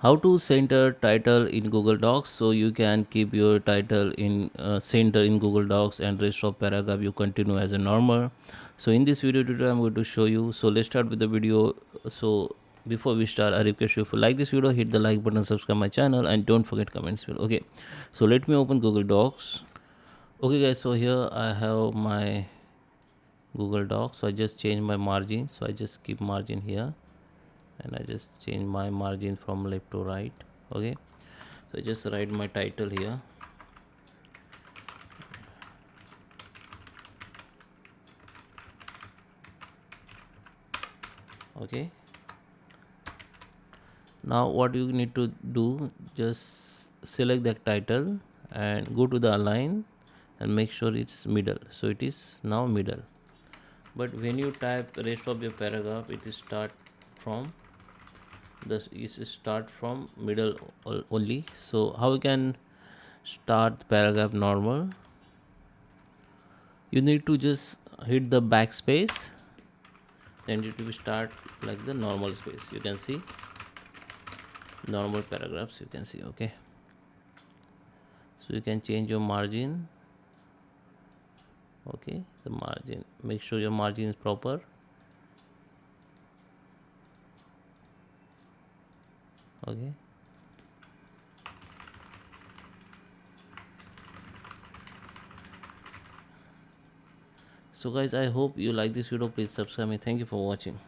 How to center title in Google Docs, so you can keep your title in center in Google Docs and rest of paragraph you continue as a normal. So in this video tutorial I'm going to show you. So let's start with the video. So before we start, I request you, if you like this video, hit the like button, subscribe my channel, and don't forget comments below. Okay, so let me open Google Docs. Okay guys, so here I have my Google Docs. So I just change my margin, so I just keep margin here, and I just change my margin from left to right. Okay, so I just write my title here. Okay, now what you need to do, just select that title and go to the align and make sure it's middle. So it is now middle, but when you type rest of your paragraph, it is start from this is start from middle only. So how you can start the paragraph normal? You need to just hit the backspace, then it will start like the normal space. You can see normal paragraphs, you can see. Okay, so you can change your margin. Okay, the margin, make sure your margin is proper. Okay, so guys, I hope you like this video. Please subscribe me. Thank you for watching.